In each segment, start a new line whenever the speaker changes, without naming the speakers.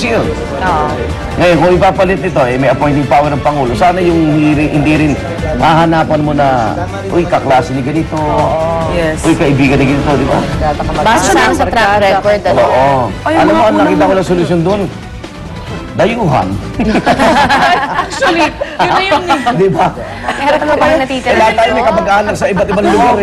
shield. Ngayon, kung ipapalit nito, may appointing power ng Pangulo, sana yung hindi rin mahanapan mo na, uy, kaklase ni ganito, uy, kaibigan ni ganito, di ba?
Basta lang sa track record.
Oo. Alam mo, nakita ko lang solusyon doon. Dayuhan.
Actually, yun na yun.
Di ba?
Meron mo pang natitira.
Kaya tayo may kamag-anak sa iba't ibang lugar.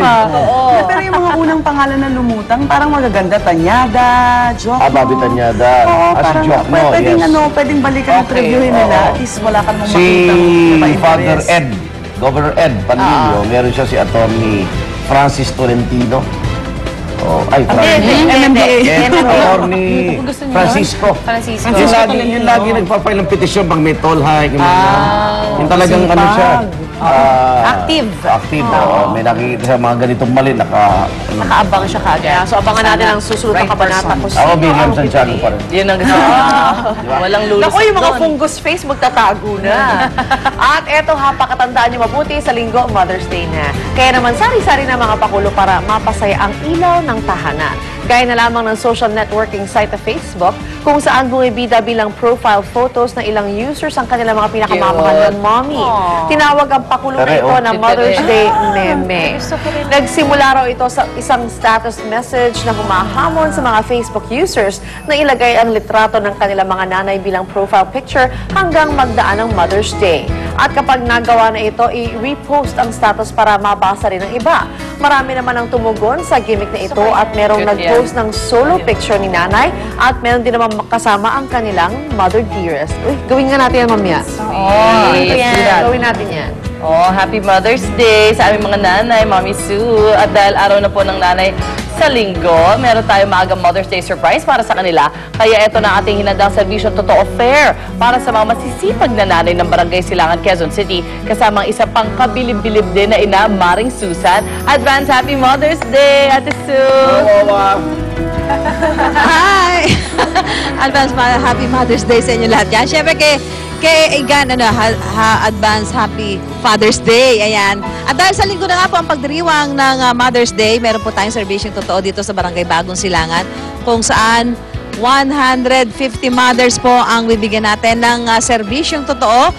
Pero yung mga unang pangalan na lumutang, parang magaganda. Tanyada, Jokno.
Babi Tanyada.
Parang
Jokno,
pwedeng,
yes.
pwedeng balikan at reviewin nila. At least wala kang
Si Father Ed, Governor Ed Panlilio, meron siya si Atty. Francis Tolentino. Ay, Atty. Francisco. Yung lagi nagpa-file ng petisyon pag may toll hike. Yung talagang ano siya.
Active.
Active. May nakikita siya mga ganitong mali.
Nakaabang siya kagad.
So, abangan natin ang susunod na kabanata.
Ako, William Santiago pa rin.
Yun ang gusto. Walang lulusot. Naku, yung mga fungus face magtatago na. At eto ha, pakatandaan niyo mabuti sa linggo, Mother's Day na. Kaya naman, sari-sari na mga pakulo para mapasaya ang ilaw ng tahanan. Gaya na lamang ng social networking site na Facebook, kung saan bumibida bilang profile photos ng ilang users ang kanilang mga pinakamamahal ng mommy. Tinawag ang pakulo na ito na Mother's Day meme. Nagsimula raw ito sa isang status message na humahamon sa mga Facebook users na ilagay ang litrato ng kanilang mga nanay bilang profile picture hanggang magdaan ng Mother's Day. At kapag nagawa na ito, i-repost ang status para mabasa rin ng iba. Marami naman ang tumugon sa gimmick na ito at merong nag-post ng solo picture ni nanay at meron din naman kasama ang kanilang mother dearest. Uy, gawin nga natin yan mamaya. Gawin natin yan.
Happy Mother's Day sa aming mga nanay, Mami Sue. At dahil araw na po ng nanay sa linggo, meron tayong maagang Mother's Day surprise para sa kanila. Kaya ito na ating hinandang servisyo Totoo Fair para sa mga masisipag na nanay ng Barangay Silangan, Quezon City. Kasama ang isa pang kabilib-bilib din na ina, Maring Susan. Advance Happy Mother's Day, Ate Sue!
Hi! Advance Happy Mother's Day sa inyo lahat yan. Siyempre kay Igan, advance Happy Father's Day. Ayan. At dahil sa linggo na nga po ang pagdiriwang ng Mother's Day, meron po tayong serbisyong totoo dito sa Barangay Bagong Silangan kung saan 150 mothers po ang bibigyan natin ng serbisyong totoo.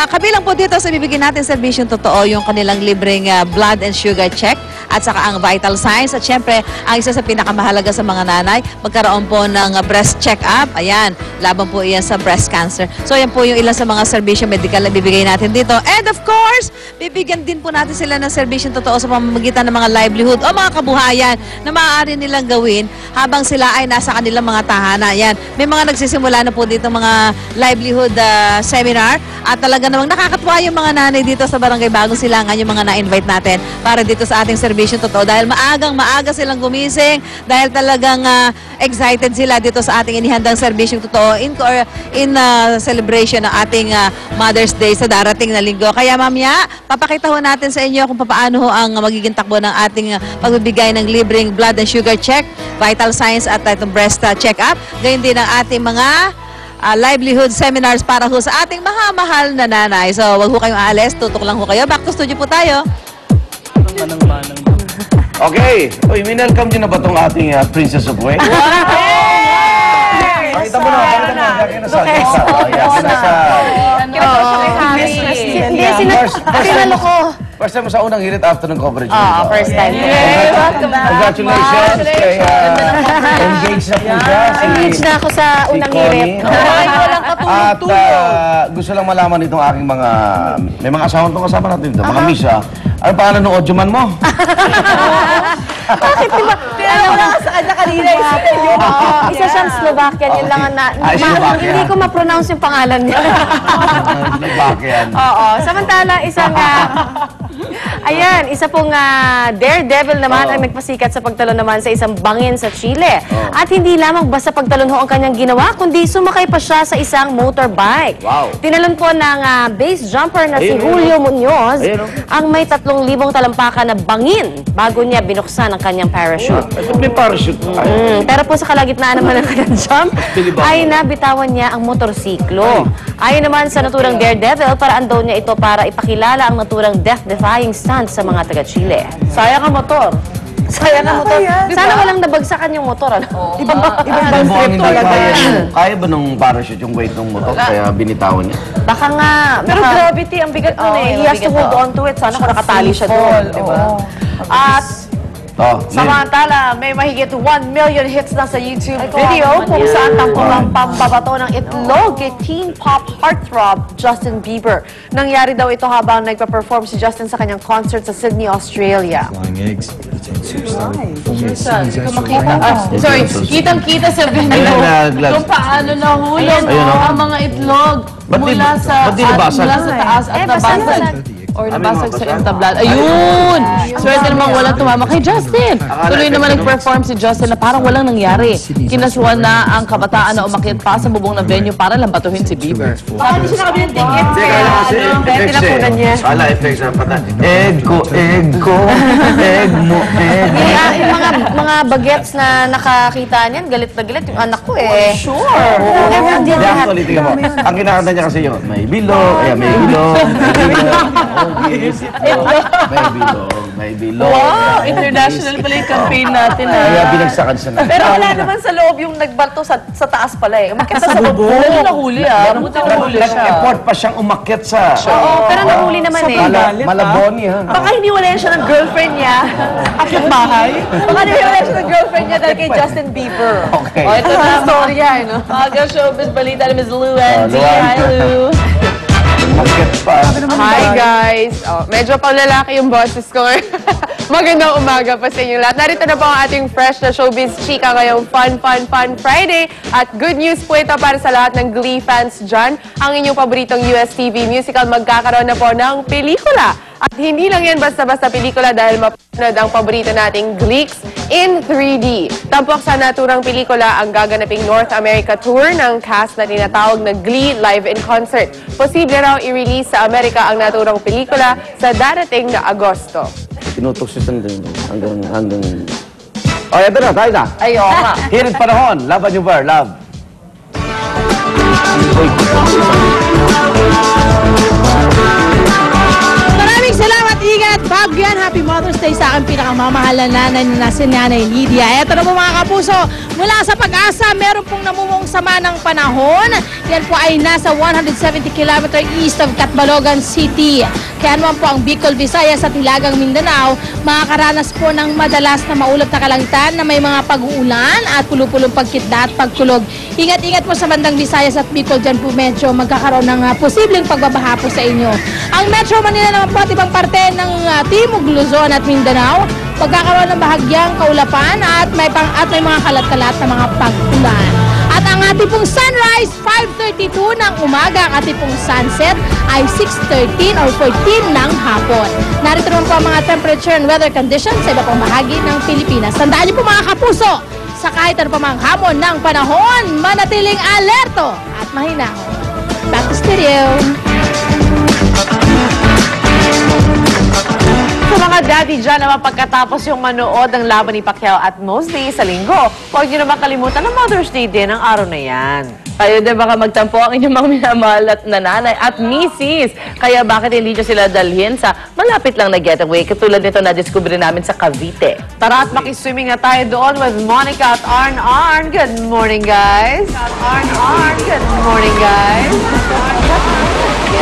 Kabilang po dito sa bibigyan natin serbisyong totoo yung kanilang libreng blood and sugar check at saka ang vital signs. At syempre, ang isa sa pinakamahalaga sa mga nanay, magkaroon po ng breast check-up. Ayan, laban po iyan sa breast cancer. So, yan po yung ilan sa mga serbisyong medical na bibigay natin dito. And of course, bibigyan din po natin sila ng serbisyong totoo sa pamamagitan ng mga livelihood o mga kabuhayan na maaari nilang gawin habang sila ay nasa kanilang mga tahanan. Yan. May mga nagsisimula na po dito mga livelihood seminar at talaga namang nakakatuwa yung mga nanay dito sa Barangay Bagong Silangan, yung mga na-invite natin para dito sa ating serbisyong totoo dahil maaga silang gumising dahil talagang excited sila dito sa ating inihandang serbisyong totoo in celebration ng ating Mother's Day sa darating na linggo. Kaya mamaya, papakita ho natin sa inyo kung paano ang magiging takbo ng ating pagbibigay ng libreng blood and sugar check, vital signs at itong breast check-up. Gayun din ang ating mga livelihood seminars para ho sa ating mahal na nanay. So, wag ho kayong aalis, tutok lang ho kayo. Back to studio po tayo.
Okay. Uy, minelcome nyo na ba itong ating Princess of Wales? Pakita mo na, pakita mo. Sinalo ko. First time mo sa unang hirit after ng coverage.
First time.
Congratulations. Engaged na po siya.
Engaged na ako sa unang hirit.
At gusto lang malaman itong aking mga, may mga asawan itong kasama natin dito, mga miss ha. Ano pangalan ng audio man mo?
Bakit diba? Tinanong ko lang sa kanya kanina. Isa siyang Slovakian. Yun lang na hindi ko ma-pronounce yung pangalan niya.
Slovakian.
Oo. Samantala, isang ayan, isa pong daredevil naman ang nagpasikat sa pagtalon naman sa isang bangin sa Chile. At hindi lamang basta pagtalon ho ang kanyang ginawa, kundi sumakay pa siya sa isang motorbike.
Wow.
Tinalon po ng base jumper na si Julio Munoz ang may 3,000 talampakan na bangin bago niya binuksan ang kanyang parachute.
May parachute.
Pero po sa kalagitnaan naman ng kanyang jump, ay nabitawan niya ang motorsiklo. Ayon naman sa naturang daredevil, paraan daw niya ito para ipakilala ang naturang death-defying stunt sa mga taga-Chile.
Sayang ang motor.
Sayang ang motor. Sana walang nabagsakan yung motor, ano?
Ibang
Ano mo ang
script
hindi
talaga
kaya?
yan.
Kaya ba nung parachute yung weight ng motor? Kaya binitawan niya?
Baka nga,
Pero gravity, ang bigat nun eh. He has to hold on to it. Sana kung nakatali siya doon, di ba? At samantala, may mahigit 1 million hits na sa YouTube video kung saan tangkol ang pambabato ng itlog kay teen pop heartthrob Justin Bieber. Nangyari daw ito habang nagpa-perform si Justin sa kanyang concert sa Sydney, Australia.
Flying eggs, potato soup salad, former
Hindi ko
sexual
makita.
range.
Sorry, kitang-kita sa video
Ayun,
kung paano nahulog
Ayun, oh.
ang mga itlog
Ba't di-
mula sa
ba't di nabasag?
taas at nabasag. Or
May
nabasag sa
mabasag?
entablado. Ayun! Swerte namang walang tumama kay Justin. Tuloy naman nag-perform si Justin na parang walang nangyari. Kinasuhan na ang kabataan na umakyat pa sa bubong ng venue para lambatuhin si Bieber.
Baka hindi siya nakabili ng ticket.
Hindi,
Kaya
kaya kasi
kaya tinapunan niya.
Wala effects na pata. Egg ko, egg mo, egg.
Kaya yung mga bagets na nakakita niyan, galit na galit yung anak ko eh.
Sure.
Everyone did
Hindi,
that.
actually, tingnan mo. Ang kinakanta niya kasi yun, may bilog, may bilog, may bilog.
Wow! International pala yung campaign natin
Kaya binagsakan siya na.
Pero wala naman sa loob yung nagbalto sa taas pala eh. Umakyat sa bubong.
Buti nahuli Buti nahuli siya.
Nag-effort pa siyang umakyat sa
Oo, pero nahuli naman eh.
Malaboni, ha?
Baka hiniwalayan siya ng girlfriend niya.
Akyat bahay.
Baka hiniwalayan siya ng girlfriend niya dahil kay Justin Bieber.
Okay.
O, ito na.
Storya, no?
Mga showbiz balita ni Ms. Lou Andy.
Luan.
Hi, Lou.
Umakyat pa.
Hi guys! Oh, medyo panglalaki yung boses ko. Magandang umaga pa sa inyo lahat. Narito na po ang ating fresh na showbiz chika ngayong Fun Friday. At good news po ito para sa lahat ng Glee fans dyan. Ang inyong paboritong US TV musical magkakaroon na po ng pelikula. At hindi lang yan basta-basta pelikula dahil mapanood ang paborito nating Gleeks in 3D. Tampok sa naturang pelikula ang gaganaping North America tour ng cast na tinatawag na Glee Live in Concert. Posible raw i-release sa Amerika ang naturang pelikula sa darating na Agosto.
Tinutuksutan din hanggang... O, eto na, tayo na.
Ay, oo nga.
Hirit panahon. Love and you bear, love.
Maraming salamat, Igan at Bagyan. Happy Mother's Day sa aking pinakamamahal na nanay na si Nanay Lydia. Eto na po mga kapuso, mula sa Pag-asa, meron pong namumong sama ng panahon. Yan po ay nasa 170 km east of Catbalogan City. Kaya naman po ang Bicol, Visayas at Hilagang Mindanao, makakaranas po ng madalas na maulap na kalangitan na may mga pag-uulan at pulupulong pagkitna at pagkulog. Ingat-ingat po sa bandang Visayas at Bicol, dyan po medyo magkakaroon ng posibleng pagbabaha po sa inyo. Ang Metro Manila naman po at ibang parte ng Timog, Luzon at Mindanao, pagkakaroon ng bahagyang kaulapan at may mga kalat-kalat na mga pag-ulan. At ang ating pong sunrise, 5:32 ng umaga. Ang ating pong sunset ay 6:13 or 14 ng hapon. Narito naman po ang mga temperature and weather conditions sa iba pang bahagi ng Pilipinas. Tandaan niyo po mga kapuso, sa kahit ano pa mang hamon ng panahon, manatiling alerto at mahinahon. Back to studio.
Sa mga daddy dyan naman pagkatapos yung manood ng laban ni Pacquiao at mostly sa linggo, huwag nyo naman kalimutan na Mother's Day din ang araw na yan.
Kayo din baka magtampo ang inyong mga minamahal at nanay at misis. Kaya bakit hindi nyo sila dalhin sa malapit lang na getaway katulad nito na discover namin sa Cavite.
Tara at makiswimming na tayo doon with Monica at Arn. Good morning, guys. Arn. Good morning, guys.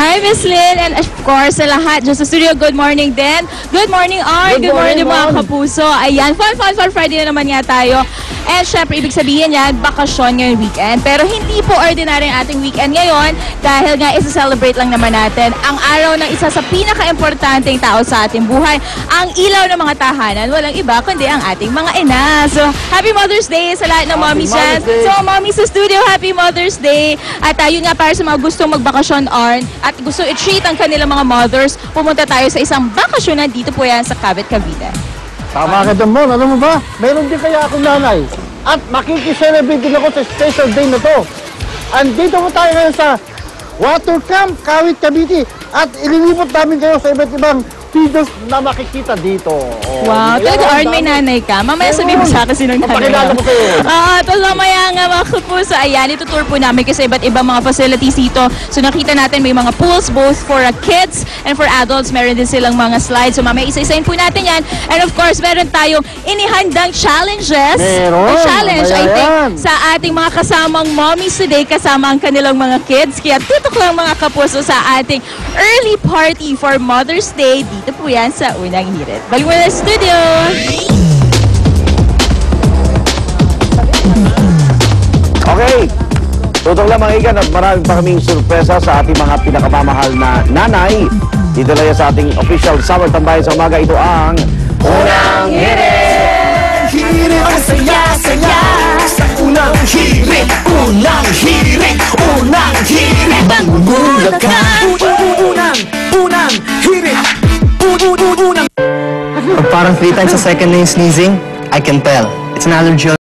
Hi, Miss Lynn, and of course, sa lahat dyan sa studio, good morning din. Good morning, Art. Good morning, mga kapuso. Ayan, fun Friday na naman nga tayo. And syempre, ibig sabihin yan, bakasyon ngayong weekend. Pero hindi po ordinary ang ating weekend ngayon dahil nga isa-celebrate lang naman natin ang araw ng isa sa pinaka-importanteng tao sa ating buhay, ang ilaw ng mga tahanan. Walang iba kundi ang ating mga ina. So, Happy Mother's Day sa lahat ng mommies dyan. So, mommies sa studio, Happy Mother's Day. At yun nga, para sa mga gustong magbakasyon, Arn, at gusto i-treat ang kanilang mga mothers, pumunta tayo sa isang bakasyonan dito po yan sa Cavite.
Tama ka dyan, Mon. Alam mo ba? Meron din kaya akong nanay. At makikiselebrate din ako sa special day na to. Andito po tayo ngayon sa Water Camp, Kawit, Cavite. At ililipot namin kayo sa iba't ibang videos na makikita dito. Oh,
Wow,
di ba?
talaga,
Ang
Art, may
dami.
nanay ka. Mamaya sabihin mo sa akin sinong nanay
Papakilala
mo.
ko kayo.
Tapos mamaya nga mga kapuso, ayan, itutour po namin kasi iba't ibang mga facilities dito. So nakita natin may mga pools both for kids and for adults. Meron din silang mga slides. So mamaya isa-isahin po natin yan. And of course, meron tayong inihandang challenges.
Meron.
A challenge, I
Ayan.
think, sa ating mga kasamang mommies today, kasama ang kanilang mga kids. Kaya tutok lang mga kapuso sa ating early party for Mother's Day. Dito po yan sa Unang Hirit. Balik mo na sa studio!
Okay. Tutok lang mga ikan at maraming pa kaming sorpresa sa ating mga pinakamamahal na nanay. Dito lang yan sa ating official Summer Tambayan sa umaga. Ito ang Unang Hirit!
Hirit ang saya-saya sa unang hirit, unang hirit, unang hirit. Manggulat ka. Unang hirit, unang.
Pag parang 3 times a second na yung sneezing, I can tell. It's an allergy